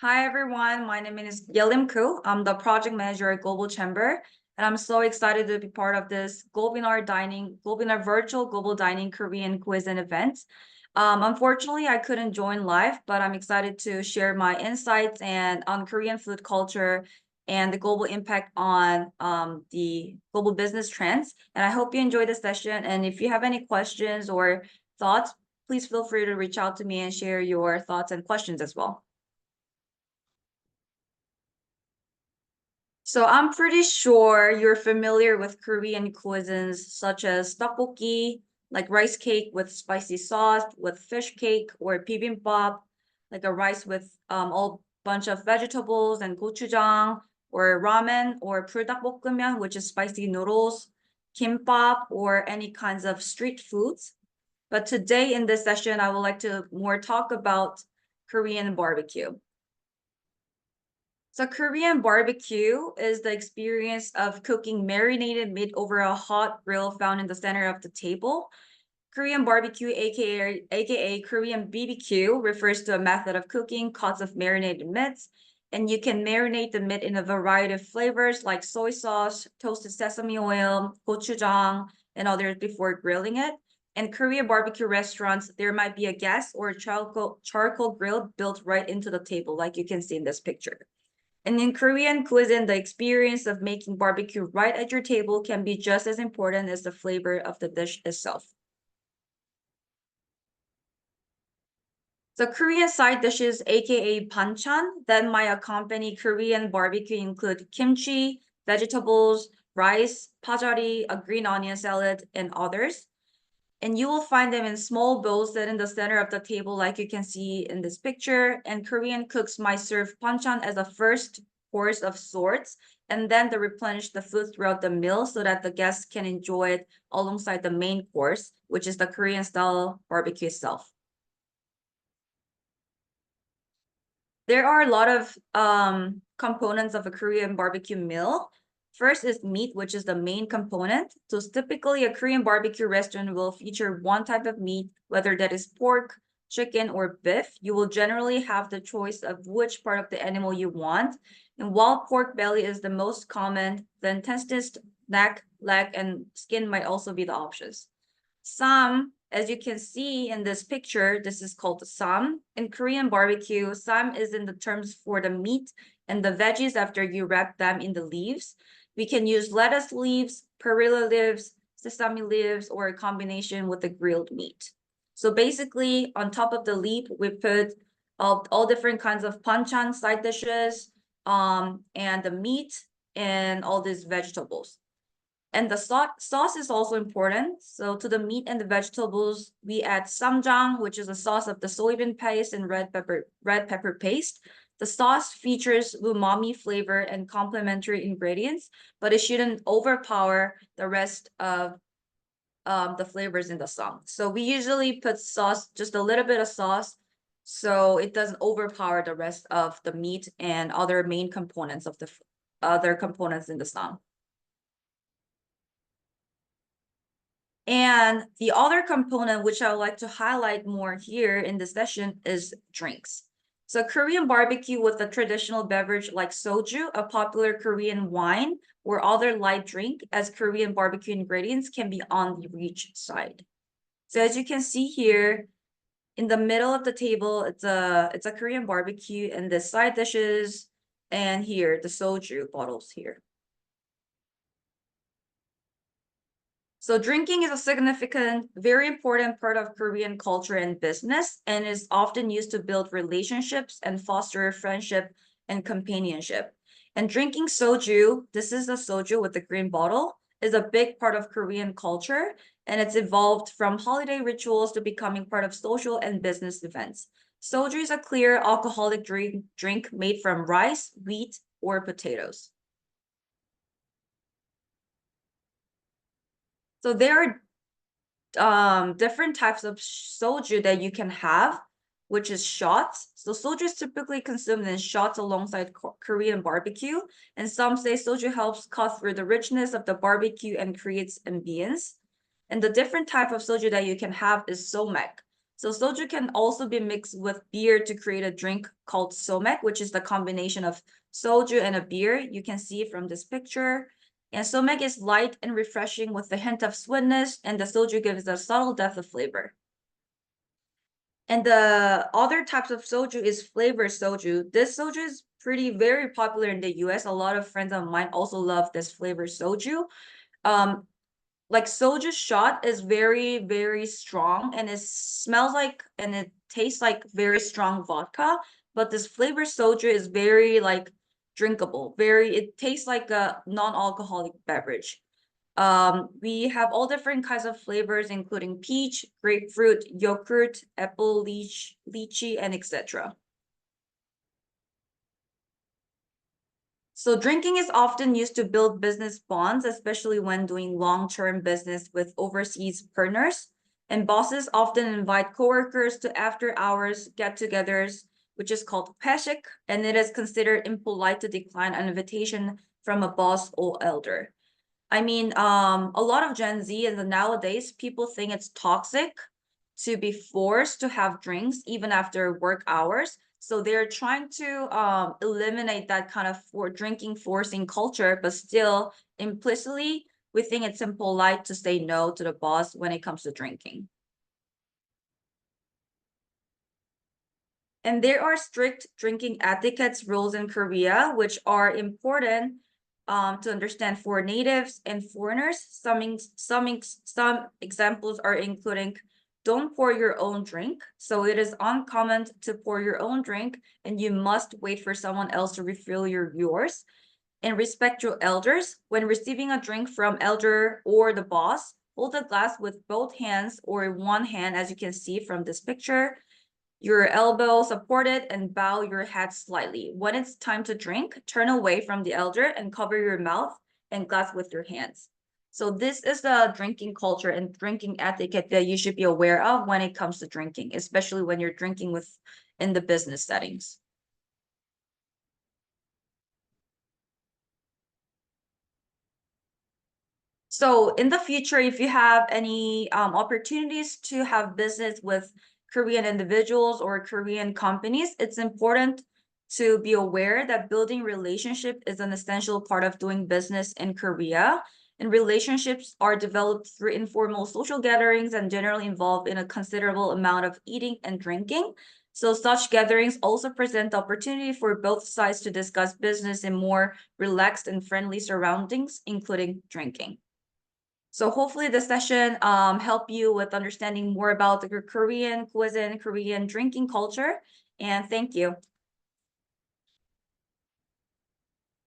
Hi everyone, my name is Yelim. I'm the project manager at Global Chamber, and I'm so excited to be part of this Globinar virtual global dining Korean cuisine event. Unfortunately, I couldn't join live, but I'm excited to share my insights and on Korean food culture and the global impact on the global business trends. And I hope you enjoy the session. And if you have any questions or thoughts, please feel free to reach out to me and share your thoughts and questions as well. So I'm pretty sure you're familiar with Korean cuisines such as tteokbokki, like rice cake with spicy sauce, with fish cake, or bibimbap, like a rice with all bunch of vegetables and gochujang, or ramen, or 불닭볶음면, which is spicy noodles, kimbap, or any kinds of street foods. But today in this session, I would like to more talk about Korean barbecue. So Korean barbecue is the experience of cooking marinated meat over a hot grill found in the center of the table. Korean barbecue, aka Korean BBQ, refers to a method of cooking cuts of marinated meats, and you can marinate the meat in a variety of flavors like soy sauce, toasted sesame oil, gochujang, and others before grilling it. In Korean barbecue restaurants, there might be a gas or charcoal grill built right into the table, like you can see in this picture. And in Korean cuisine, the experience of making barbecue right at your table can be just as important as the flavor of the dish itself. The Korean side dishes, aka banchan, that might accompany Korean barbecue include kimchi, vegetables, rice, pajari, a green onion salad, and others. And you will find them in small bowls set in the center of the table, like you can see in this picture. And Korean cooks might serve banchan as a first course of sorts, and then they replenish the food throughout the meal so that the guests can enjoy it alongside the main course, which is the Korean style barbecue itself. There are a lot of components of a Korean barbecue meal. First is meat, which is the main component. So typically a Korean barbecue restaurant will feature one type of meat, whether that is pork, chicken, or beef. You will generally have the choice of which part of the animal you want. And while pork belly is the most common, the intestines, neck, leg, and skin might also be the options. Sam, as you can see in this picture, this is called sam. In Korean barbecue, sam is in the terms for the meat and the veggies after you wrap them in the leaves. We can use lettuce leaves, perilla leaves, sesame leaves, or a combination with the grilled meat. So basically, on top of the leaf, we put all different kinds of banchan side dishes, and the meat and all these vegetables. And the sauce is also important. So to the meat and the vegetables, we add samjang, which is a sauce of the soybean paste and red pepper paste. The sauce features umami flavor and complementary ingredients, but it shouldn't overpower the rest of the flavors in the sauce. So we usually put sauce, just a little bit of sauce, so it doesn't overpower the rest of the meat and other main components of the other components in the sauce. And the other component, which I would like to highlight more here in this session, is drinks. So Korean barbecue with a traditional beverage like soju, a popular Korean wine, or other light drink as Korean barbecue ingredients can be on the reach side. So as you can see here, in the middle of the table, it's a Korean barbecue, and the side dishes, and here, the soju bottles here. So drinking is a significant, very important part of Korean culture and business, and is often used to build relationships and foster friendship and companionship. And drinking soju, this is the soju with the green bottle, is a big part of Korean culture, and it's evolved from holiday rituals to becoming part of social and business events. Soju is a clear alcoholic drink made from rice, wheat, or potatoes. So there are different types of soju that you can have, which is shots. So soju is typically consumed in shots alongside Korean barbecue, and some say soju helps cut through the richness of the barbecue and creates ambience. And the different type of soju that you can have is somek. So soju can also be mixed with beer to create a drink called somek, which is the combination of soju and a beer. You can see from this picture. And somek is light and refreshing with a hint of sweetness, and the soju gives a subtle depth of flavor. And the other types of soju is flavored soju. This soju is very popular in the US. A lot of friends of mine also love this flavored soju. Um, like soju shot is very strong, and it smells like and it tastes like very strong vodka, but this flavored soju is very like drinkable. It tastes like a non-alcoholic beverage. We have all different kinds of flavors, including peach, grapefruit, yogurt, apple, lychee, and etc. So drinking is often used to build business bonds, especially when doing long-term business with overseas partners. And bosses often invite coworkers to after-hours get-togethers, which is called peshik, and it is considered impolite to decline an invitation from a boss or elder. I mean, a lot of Gen Z and nowadays, people think it's toxic to be forced to have drinks even after work hours. So they're trying to eliminate that kind of drinking forcing culture, but still implicitly, we think it's impolite to say no to the boss when it comes to drinking. And there are strict drinking etiquettes rules in Korea, which are important to understand for natives and foreigners. Some examples are including don't pour your own drink. So it is uncommon to pour your own drink, and you must wait for someone else to refill yours. And respect your elders. When receiving a drink from elder or the boss, hold the glass with both hands or one hand, as you can see from this picture, your elbow supported, and bow your head slightly. When it's time to drink, turn away from the elder and cover your mouth and glass with your hands. So this is the drinking culture and drinking etiquette that you should be aware of when it comes to drinking, especially when you're drinking in the business settings. So in the future, if you have any opportunities to have business with Korean individuals or Korean companies, it's important to be aware that building relationship is an essential part of doing business in Korea. And relationships are developed through informal social gatherings and generally involve in a considerable amount of eating and drinking. So such gatherings also present the opportunity for both sides to discuss business in more relaxed and friendly surroundings, including drinking. So hopefully this session help you with understanding more about the Korean cuisine, Korean drinking culture. And thank you.